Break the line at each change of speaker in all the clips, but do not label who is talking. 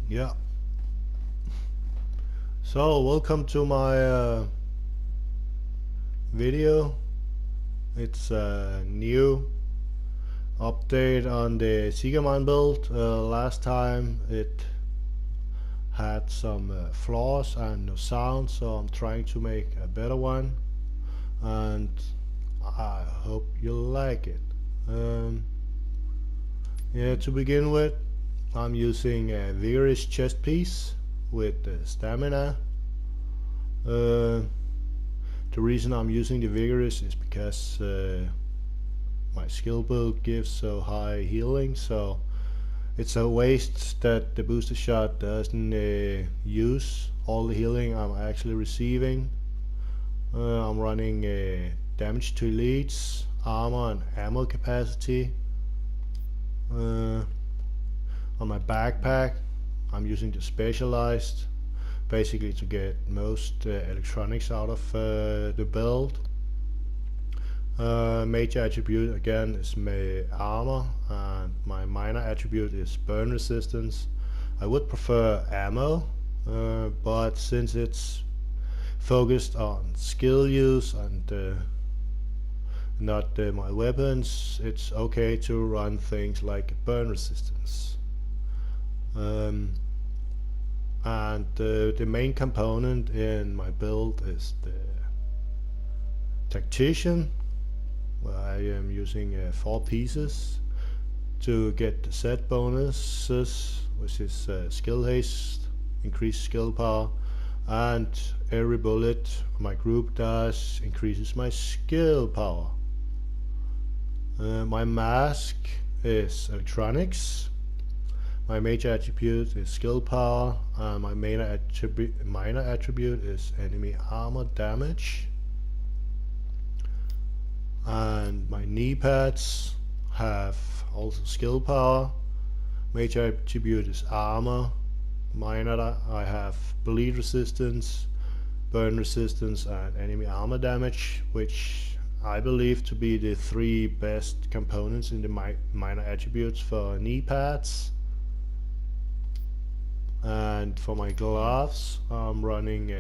Yeah. So welcome to my video. It's a new update on the seekermine build. Last time it had some flaws and no sound, so I'm trying to make a better one, and I hope you like it. Yeah, to begin with, I'm using a vigorous chest piece with stamina. The reason I'm using the vigorous is because my skill build gives so high healing, so it's a waste that the booster shot doesn't use all the healing I'm actually receiving. I'm running damage to elites, armor and ammo capacity. On my backpack I'm using the specialized, basically to get most electronics out of the build. Major attribute again is my armor, and my minor attribute is burn resistance. I would prefer ammo, but since it's focused on skill use and not my weapons, it's okay to run things like burn resistance. And the main component in my build is the tactician, where I am using 4 pieces to get the set bonuses, which is skill haste, increased skill power, and every bullet my group does increases my skill power. My mask is electronics. My major attribute is skill power, and my minor attribute is enemy armor damage. And my knee pads have also skill power. Major attribute is armor. Minor I have bleed resistance, burn resistance, and enemy armor damage, which I believe to be the 3 best components in the minor attributes for knee pads. And for my gloves I'm running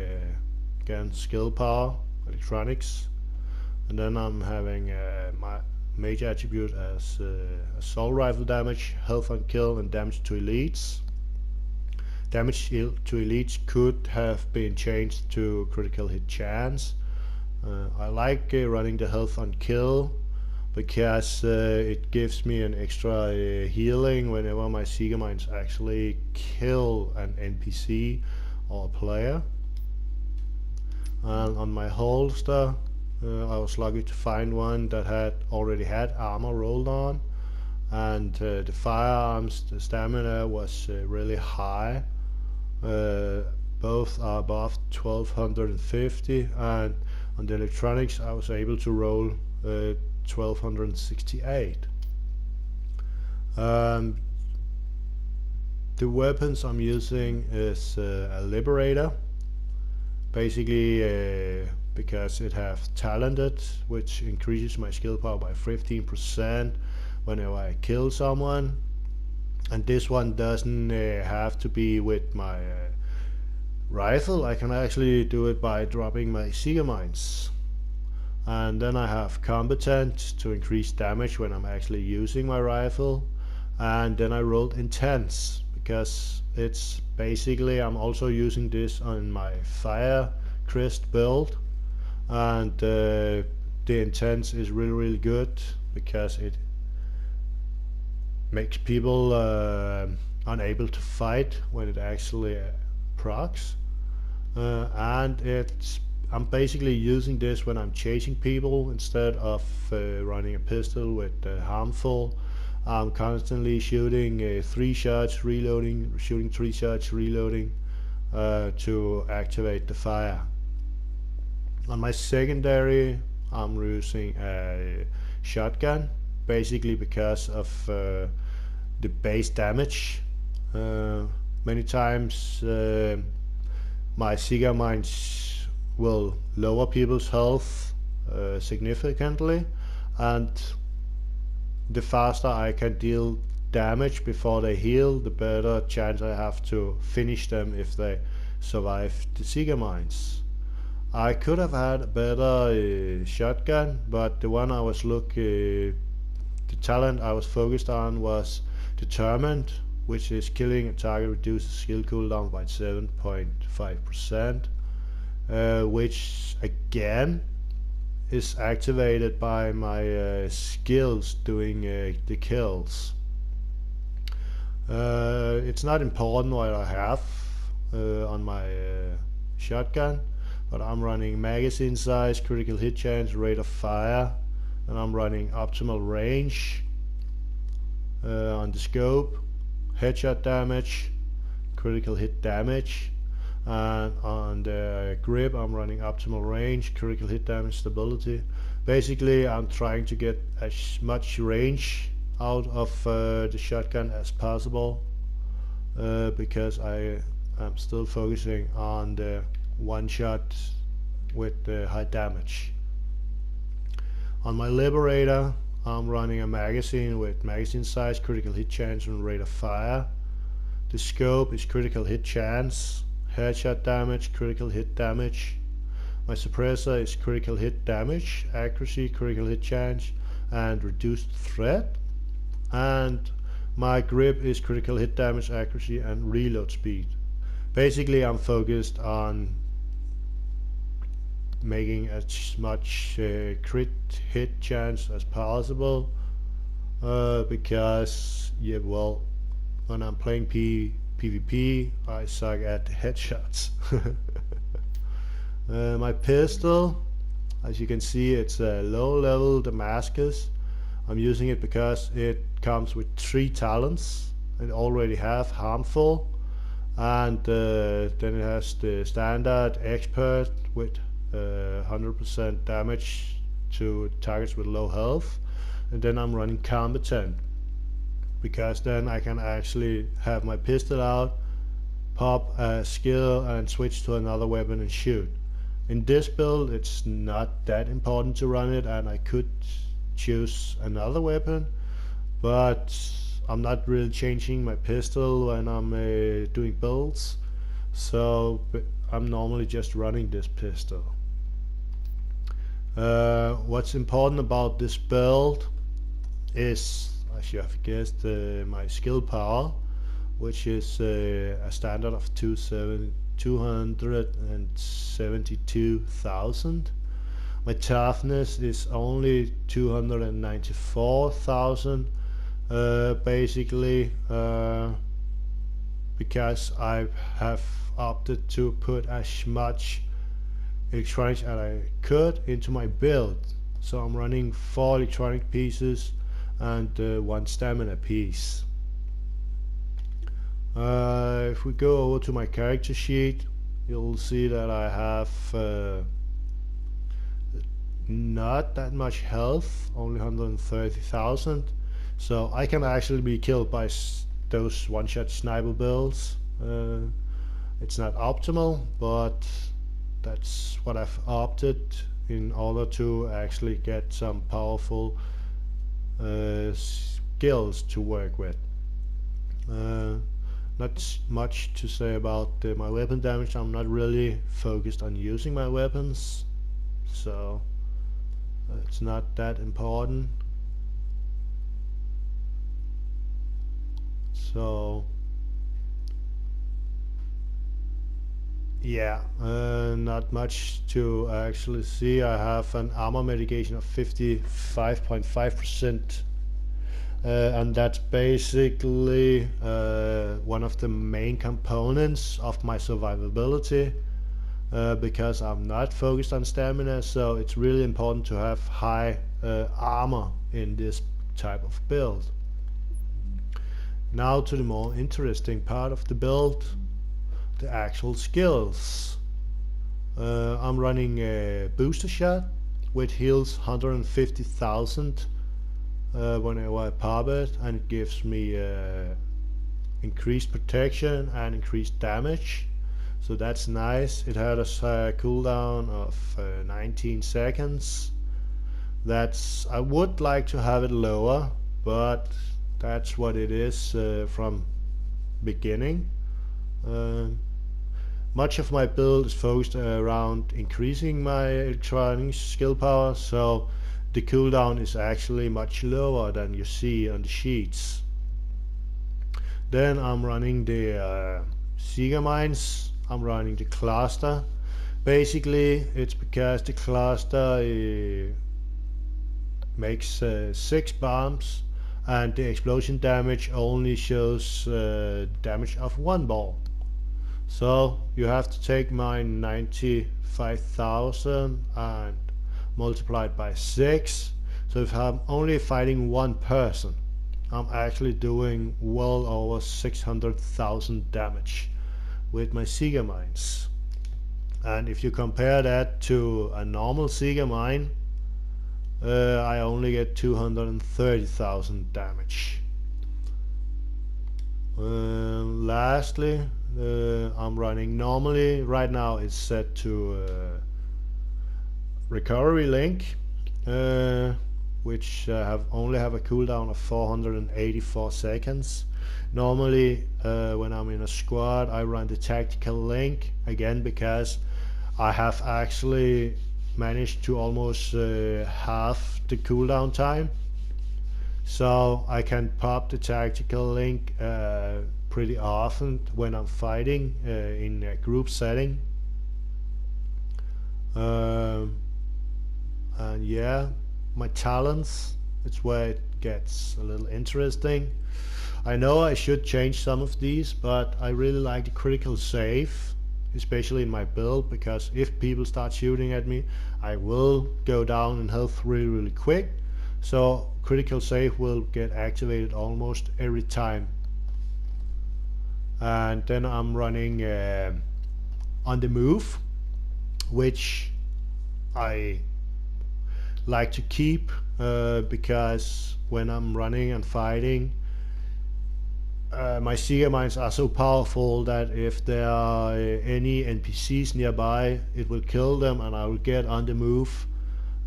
again skill power, electronics, and then I'm having my major attribute as assault rifle damage, health on kill, and damage to elites. Damage to elites could have been changed to critical hit chance. I like running the health on kill because it gives me an extra healing whenever my seekermines actually kill an NPC or a player. And on my holster I was lucky to find one that had already had armor rolled on, and the firearms, the stamina was really high. Both are above 1250, and on the electronics I was able to roll 1268. The weapons I'm using is a liberator, basically because it has talented, which increases my skill power by 15% whenever I kill someone. And this one doesn't have to be with my rifle. I can actually do it by dropping my seekermines. And then I have competent to increase damage when I'm actually using my rifle. And then I rolled intense because it's basically, I'm also using this on my fire crest build, and the intense is really good because it makes people unable to fight when it actually procs, and I'm basically using this when I'm chasing people instead of running a pistol with harmful. I'm constantly shooting 3 shots, reloading, shooting 3 shots, reloading to activate the fire. On my secondary I'm using a shotgun, basically because of the base damage. Many times my seekermines will lower people's health significantly, and the faster I can deal damage before they heal, the better chance I have to finish them if they survive the seeker mines. I could have had a better shotgun, but the one I was the talent I was focused on was Determined, which is killing a target reduces skill cooldown by 7.5%, which again is activated by my skills doing the kills. It's not important what I have on my shotgun, but I'm running magazine size, critical hit chance, rate of fire, and I'm running optimal range on the scope, headshot damage, critical hit damage, and on the grip I'm running optimal range, critical hit damage, stability. Basically I'm trying to get as much range out of the shotgun as possible, because I am still focusing on the one shot with the high damage. On my Liberator I'm running a magazine with magazine size, critical hit chance, and rate of fire. The scope is critical hit chance, headshot damage, critical hit damage. My suppressor is critical hit damage, accuracy, critical hit chance, and reduced threat. And my grip is critical hit damage, accuracy, and reload speed. Basically I'm focused on making as much crit hit chance as possible, because yeah, well, when I'm playing PvP I suck at headshots. My pistol, as you can see, it's a low level Damascus. I'm using it because it comes with 3 talents. It already have harmful, and then it has the standard expert with 100% damage to targets with low health, and then I'm running competent because then I can actually have my pistol out, pop a skill, and switch to another weapon and shoot. In this build it's not that important to run it, and I could choose another weapon, but I'm not really changing my pistol when I'm doing builds, so I'm normally just running this pistol. What's important about this build is, as you have guessed, my skill power, which is a standard of 272,000. My toughness is only 294,000, basically, because I have opted to put as much electronics as I could into my build. So I'm running 4 electronic pieces and 1 stamina piece. If we go over to my character sheet, you'll see that I have not that much health, only 130,000, so I can actually be killed by those one-shot sniper builds. It's not optimal, but that's what I've opted in order to actually get some powerful skills to work with. Not much to say about my weapon damage. I'm not really focused on using my weapons, so it's not that important. So yeah, not much to actually see. I have an armor mitigation of 55.5%, and that's basically one of the main components of my survivability, because I'm not focused on stamina, so it's really important to have high armor in this type of build. Now to the more interesting part of the build, the actual skills. I'm running a booster shot which heals 150,000 whenever I pop it, and it gives me increased protection and increased damage, so that's nice. It had a cooldown of 19 seconds. I would like to have it lower, but that's what it is from beginning. Much of my build is focused around increasing my electronics skill power, so the cooldown is actually much lower than you see on the sheets. Then I'm running the seekermines, I'm running the cluster. Basically it's because the cluster makes 6 bombs and the explosion damage only shows damage of 1 ball. So you have to take my 95,000 and multiply it by 6. So if I'm only fighting one person, I'm actually doing well over 600,000 damage with my seekermines. And if you compare that to a normal seekermine, I only get 230,000 damage. Lastly, I'm running normally. Right now it's set to recovery link, which only have a cooldown of 484 seconds. Normally when I'm in a squad I run the tactical link again because I have actually managed to almost half the cooldown time, so I can pop the tactical link pretty often when I'm fighting in a group setting. And yeah, my talents, it's where it gets a little interesting. I know I should change some of these, but I really like the critical save, especially in my build, because if people start shooting at me I will go down in health really quick, so critical save will get activated almost every time. And then I'm running on the move, which I like to keep because when I'm running and fighting, my seekermines are so powerful that if there are any NPCs nearby, it will kill them and I will get on the move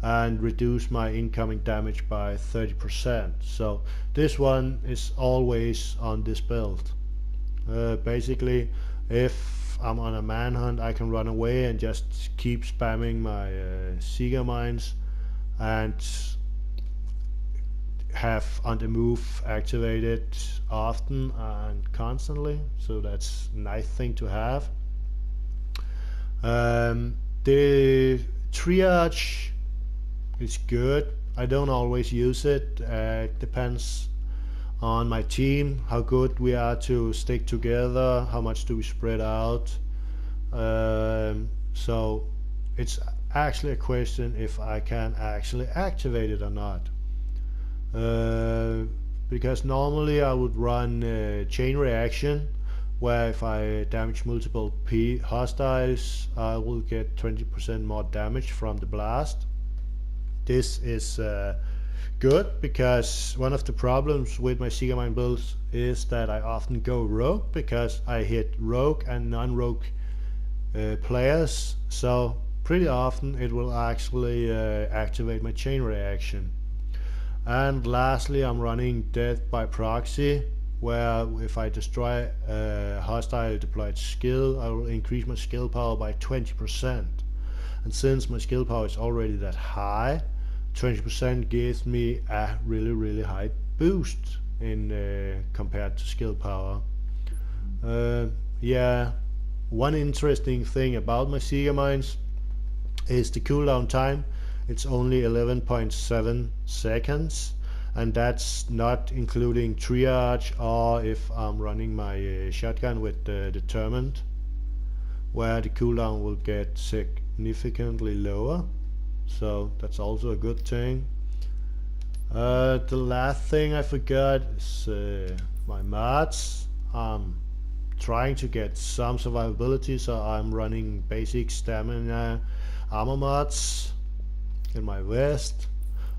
and reduce my incoming damage by 30%. So this one is always on this build. Basically, if I'm on a manhunt, I can run away and just keep spamming my seekermines and have on the move activated often and constantly, so that's a nice thing to have. The triage is good. I don't always use it. It depends on my team, how good we are to stick together, how much do we spread out. So it's actually a question if I can actually activate it or not. Because normally I would run chain reaction, where if I damage multiple hostiles I will get 20% more damage from the blast. This is good because one of the problems with my seekermine builds is that I often go rogue because I hit rogue and non-rogue players, so pretty often it will actually activate my chain reaction. And lastly, I'm running death by proxy, where if I destroy a hostile deployed skill, I will increase my skill power by 20%. And since my skill power is already that high, 20% gives me a really high boost in compared to skill power. Yeah, one interesting thing about my seekermines is the cooldown time. It's only 11.7 seconds, and that's not including triage or if I'm running my shotgun with determined, where the cooldown will get significantly lower. So that's also a good thing. The last thing I forgot is my mods. I'm trying to get some survivability, so I'm running basic stamina armor mods in my vest.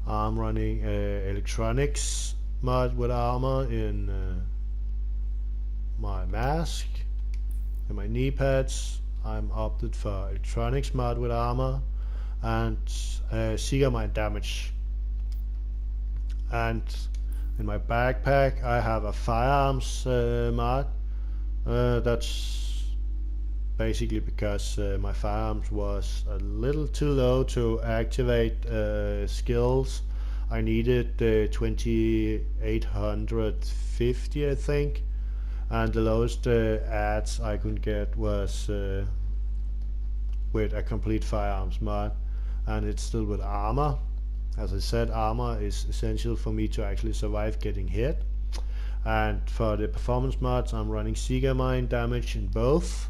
I'm running electronics mod with armor in my mask. In my knee pads I'm opted for electronics mod with armor and seekermine damage. And In my backpack I have a firearms mod. That's basically because my firearms was a little too low to activate skills. I needed 2850 I think, and the lowest ads I could get was with a complete firearms mod, and it's still with armor. As I said, armor is essential for me to actually survive getting hit. And for the performance mods I'm running seekermine damage in both,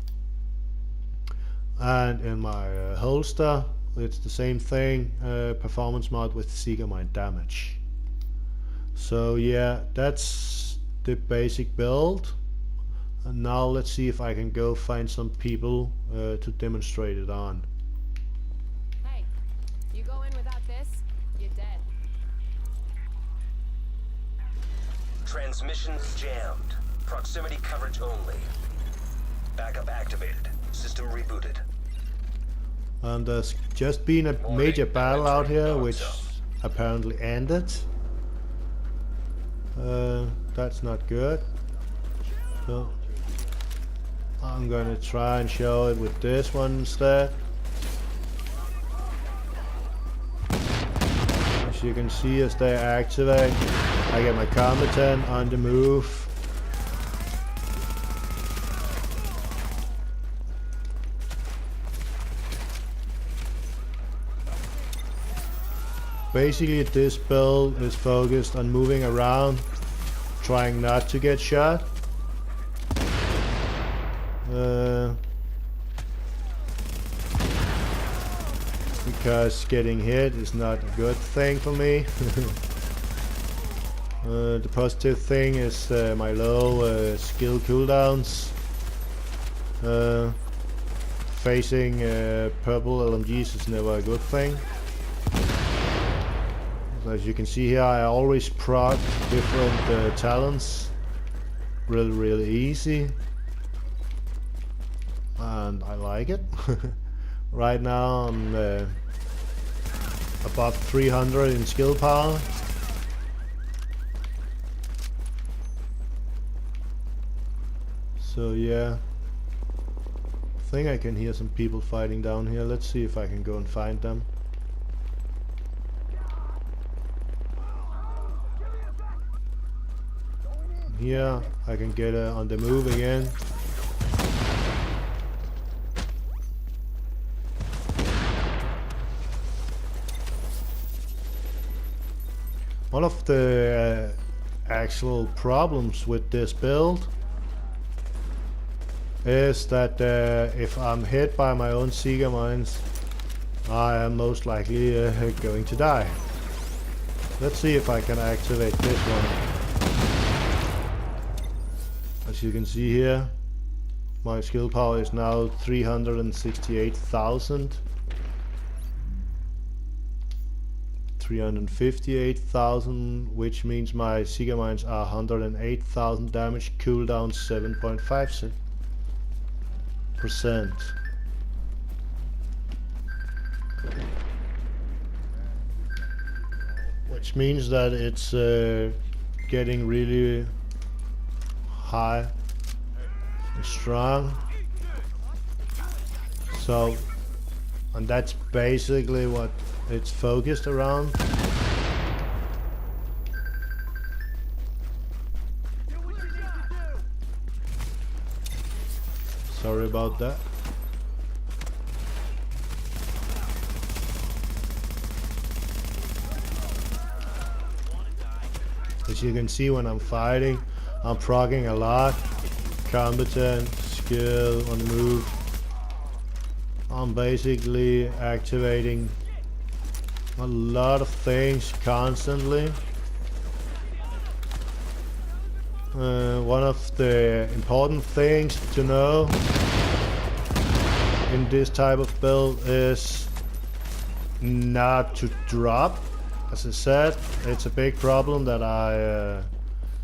and in my holster it's the same thing, performance mod with seekermine damage. So yeah, that's the basic build. And now let's see if I can go find some people to demonstrate it on.
Hey, you go in without this, you're dead.
Transmissions jammed. Proximity coverage only. Backup activated. System rebooted.
And there's just been a major battle out here, which apparently ended. That's not good. So I'm gonna try and show it with this one instead. As you can see, as they activate, I get my combatant on the move. Basically this build is focused on moving around, trying not to get shot. Because getting hit is not a good thing for me. The positive thing is my low skill cooldowns. Facing purple LMGs is never a good thing. As you can see here, I always proc different talents really easy, and I like it. Right now I'm above 300 in skill power. So yeah, I think I can hear some people fighting down here. Let's see if I can go and find them. Here I can get on the move again. One of the actual problems with this build is that if I'm hit by my own seeker mines, I am most likely going to die. Let's see if I can activate this one. As you can see here, my skill power is now 368,000. 358,000, which means my seeker mines are 108,000 damage, cooldown 7.5%. Which means that it's getting really high and strong. So, and that's basically what it's focused around. Sorry about that. As you can see, when I'm fighting, I'm proccing a lot. Combatant, skill, on the move. I'm basically activating a lot of things constantly. One of the important things to know in this type of build is not to drop. As I said, it's a big problem that I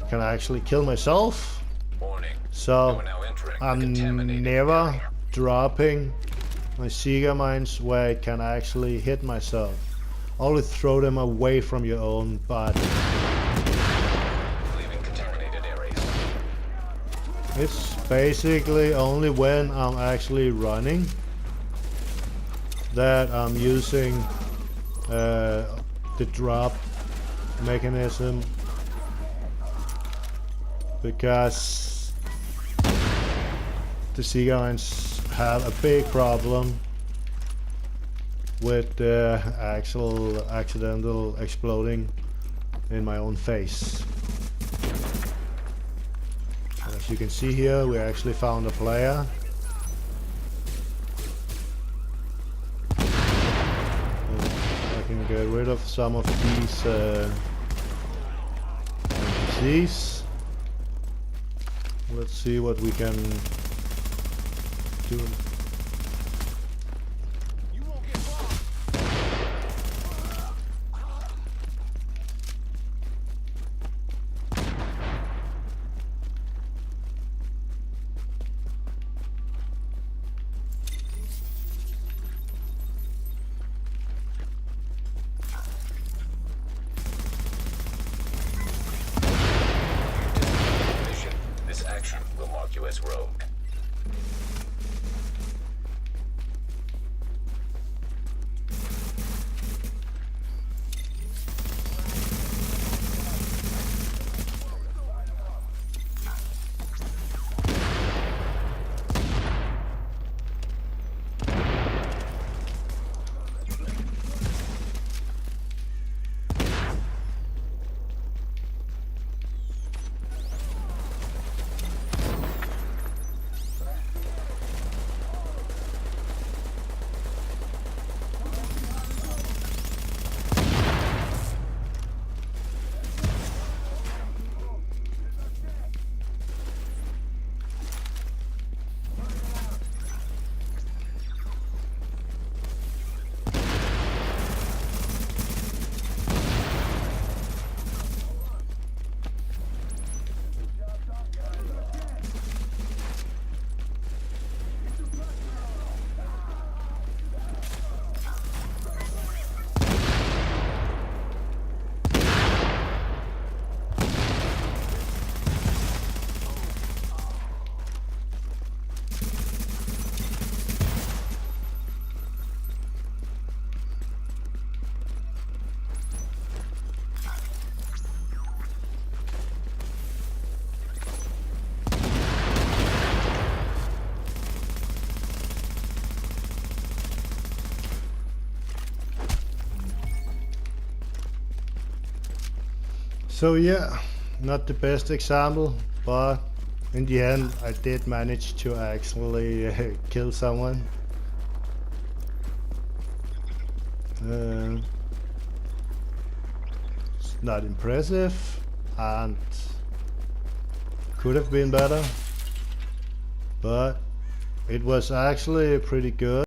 can actually kill myself.
Warning.
So I'm never dropping my seeker mines where it can actually hit myself. Always throw them away from your own body. It's basically only when I'm actually running that I'm using the drop mechanism, because the seekermines have a big problem with the actual accidental exploding in my own face. As you can see here, we actually found a player. I can get rid of some of these NPCs. Let's see what we can do.
This action will mark you as rogue.
So yeah, not the best example, but in the end I did manage to actually kill someone. It's not impressive and could have been better, but it was actually pretty good.